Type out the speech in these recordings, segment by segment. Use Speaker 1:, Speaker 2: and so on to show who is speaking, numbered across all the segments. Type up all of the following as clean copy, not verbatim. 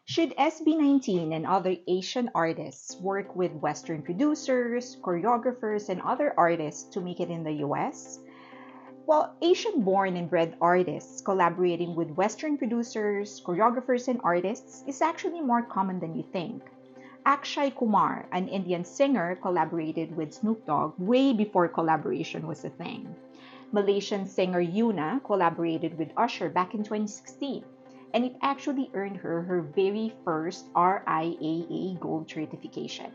Speaker 1: Should SB19 and other Asian artists work with Western producers, choreographers, and other artists to make it in the US? Well, Asian born and bred artists collaborating with Western producers, choreographers, and artists is actually more common than you think. Akshay Kumar, an Indian singer, collaborated with Snoop Dogg way before collaboration was a thing. Malaysian singer Yuna collaborated with Usher back in 2016, and it actually earned her her very first RIAA Gold certification.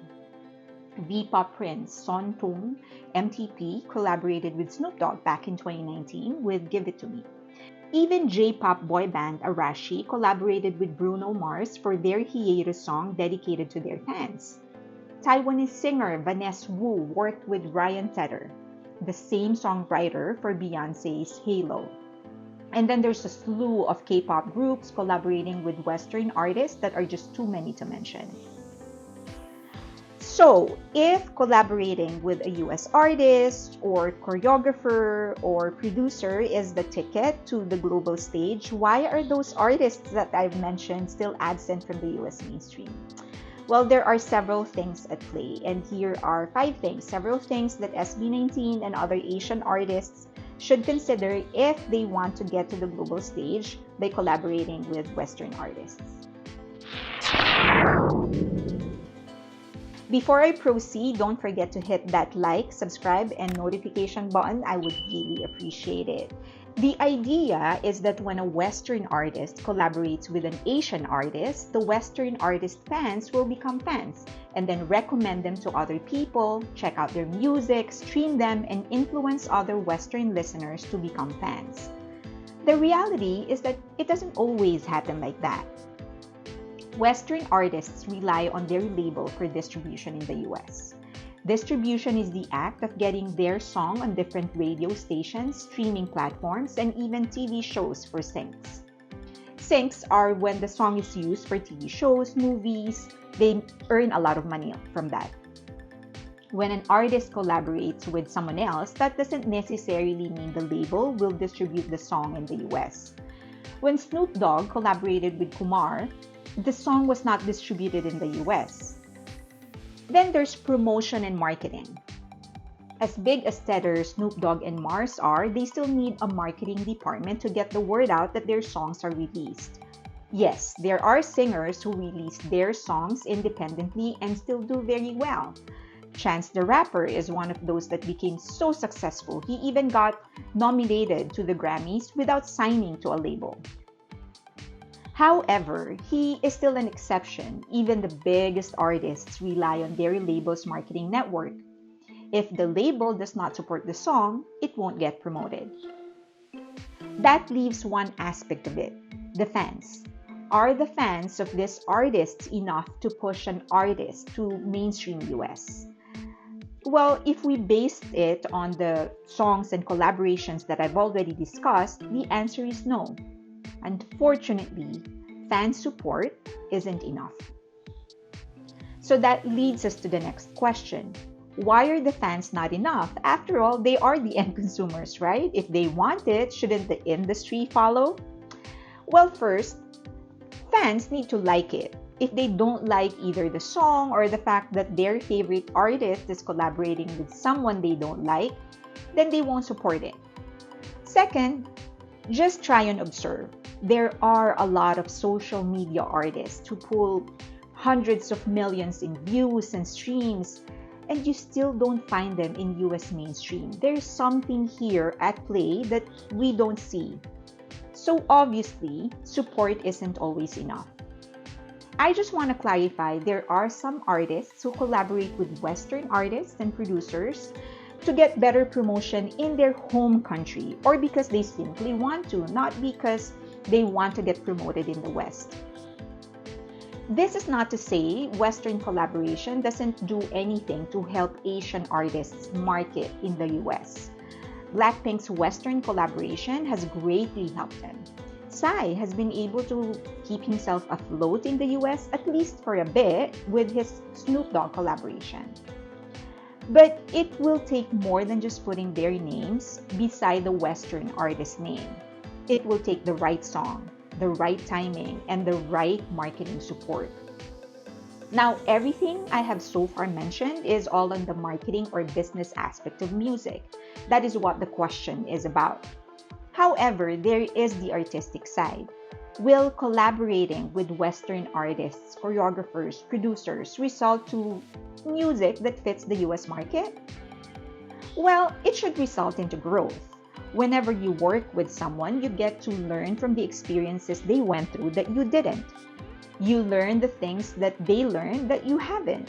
Speaker 1: V-pop prince Son Tung MTP collaborated with Snoop Dogg back in 2019 with Give It To Me. Even J-pop boy band Arashi collaborated with Bruno Mars for their hiatus song dedicated to their fans. Taiwanese singer Vanessa Wu worked with Ryan Tedder, the same songwriter for Beyoncé's Halo. And then there's a slew of K-pop groups collaborating with Western artists that are just too many to mention. So, if collaborating with a US artist or choreographer or producer is the ticket to the global stage, why are those artists that I've mentioned still absent from the US mainstream? Well, there are several things at play, and here are several things that SB19 and other Asian artists should consider if they want to get to the global stage by collaborating with Western artists. Before I proceed, don't forget to hit that like, subscribe, and notification button. I would really appreciate it. The idea is that when a Western artist collaborates with an Asian artist, the Western artist fans will become fans and then recommend them to other people, check out their music, stream them, and influence other Western listeners to become fans. The reality is that it doesn't always happen like that. Western artists rely on their label for distribution in the US. Distribution is the act of getting their song on different radio stations, streaming platforms, and even TV shows for syncs. Syncs are when the song is used for TV shows, movies. They earn a lot of money from that. When an artist collaborates with someone else, that doesn't necessarily mean the label will distribute the song in the US. When Snoop Dogg collaborated with Kumar, the song was not distributed in the US. Then there's promotion and marketing. As big as Tedder, Snoop Dogg, and Mars are, they still need a marketing department to get the word out that their songs are released. Yes, there are singers who release their songs independently and still do very well. Chance the Rapper is one of those that became so successful, he even got nominated to the Grammys without signing to a label. However, he is still an exception. Even the biggest artists rely on their label's marketing network. If the label does not support the song, it won't get promoted. That leaves one aspect of it, the fans. Are the fans of these artists enough to push an artist to mainstream US? Well, if we based it on the songs and collaborations that I've already discussed, the answer is no. Unfortunately, fan support isn't enough. So that leads us to the next question. Why are the fans not enough? After all, they are the end consumers, right? If they want it, shouldn't the industry follow? Well, first, fans need to like it. If they don't like either the song or the fact that their favorite artist is collaborating with someone they don't like, then they won't support it. Second, just try and observe. There are a lot of social media artists who pull hundreds of millions in views and streams, and you still don't find them in US mainstream. There's something here at play that we don't see. So obviously, support isn't always enough. I just want to clarify, there are some artists who collaborate with Western artists and producers to get better promotion in their home country or because they simply want to, not because they want to get promoted in the West. This is not to say Western collaboration doesn't do anything to help Asian artists market in the US. Blackpink's Western collaboration has greatly helped them. Psy has been able to keep himself afloat in the US at least for a bit with his Snoop Dogg collaboration. But it will take more than just putting their names beside the Western artist's name. It will take the right song, the right timing, and the right marketing support. Now, everything I have so far mentioned is all on the marketing or business aspect of music. That is what the question is about. However, there is the artistic side. Will collaborating with Western artists, choreographers, producers result to music that fits the US market? Well, it should result into growth. Whenever you work with someone, you get to learn from the experiences they went through that you didn't. You learn the things that they learned that you haven't.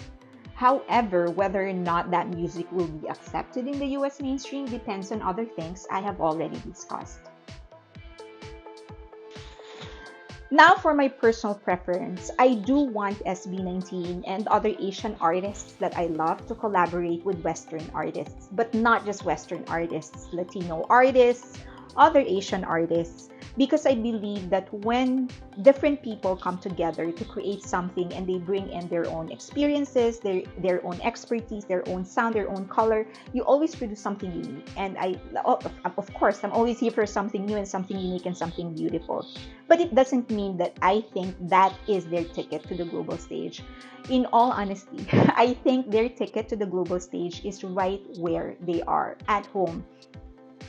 Speaker 1: However, whether or not that music will be accepted in the US mainstream depends on other things I have already discussed. Now, for my personal preference, I do want SB19 and other Asian artists that I love to collaborate with Western artists, but not just Western artists, Latino artists, other Asian artists, because I believe that when different people come together to create something and they bring in their own experiences, their own expertise, their own sound, their own color, you always produce something unique. And of course, I'm always here for something new and something unique and something beautiful. But it doesn't mean that I think that is their ticket to the global stage. In all honesty, I think their ticket to the global stage is right where they are, at home.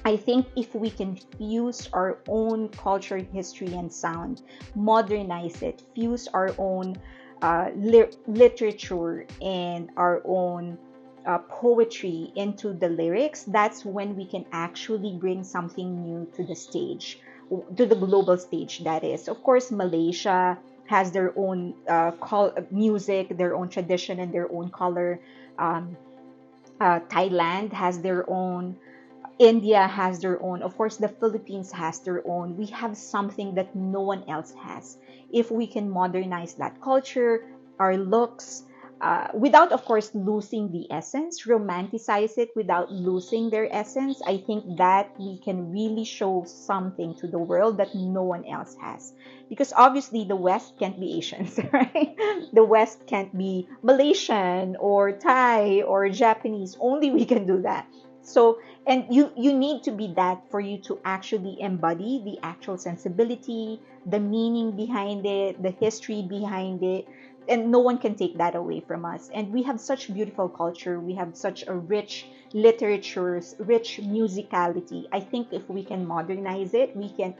Speaker 1: I think if we can fuse our own culture, history, and sound, modernize it, fuse our own literature and our own poetry into the lyrics, that's when we can actually bring something new to the stage, to the global stage, that is. Of course, Malaysia has their own music, their own tradition, and their own color. Thailand has their own. India has their own. Of course, the Philippines has their own. We have something that no one else has. If we can modernize that culture, our looks, without, of course, losing the essence, romanticize it without losing their essence, I think that we can really show something to the world that no one else has. Because obviously, the West can't be Asians, right? The West can't be Malaysian or Thai or Japanese. Only we can do that. So, and you need to be that for you to actually embody the actual sensibility, the meaning behind it, the history behind it, and no one can take that away from us. And we have such beautiful culture, we have such a rich literature, rich musicality. I think if we can modernize it, we can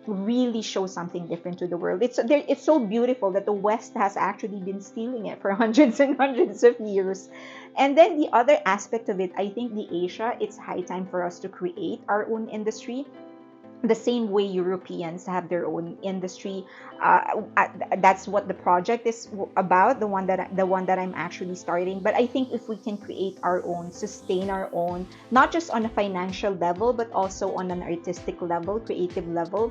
Speaker 1: really show something different to the world. It's so beautiful that the West has actually been stealing it for hundreds and hundreds of years. And then the other aspect of it, I think the Asia, it's high time for us to create our own industry. The same way Europeans have their own industry. That's what the project is about, the one that I'm actually starting. But I think if we can create our own, sustain our own, not just on a financial level, but also on an artistic level, creative level,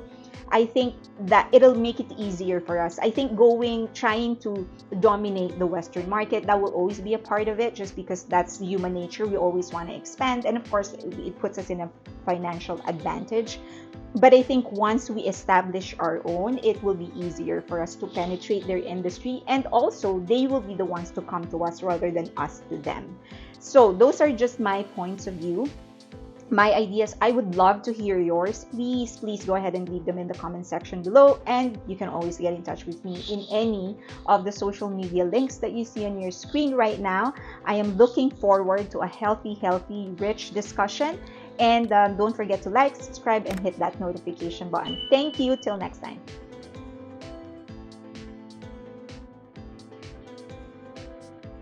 Speaker 1: I think that it'll make it easier for us. I think trying to dominate the Western market, that will always be a part of it, just because that's human nature. We always want to expand. And of course, it puts us in a financial advantage. But I think once we establish our own, it will be easier for us to penetrate their industry. And also, they will be the ones to come to us rather than us to them. So those are just my points of view, my ideas. I would love to hear yours. Please go ahead and leave them in the comment section below. And you can always get in touch with me in any of the social media links that you see on your screen right now. I am looking forward to a healthy, rich discussion. And don't forget to like, subscribe, and hit that notification button. Thank you. Till next time.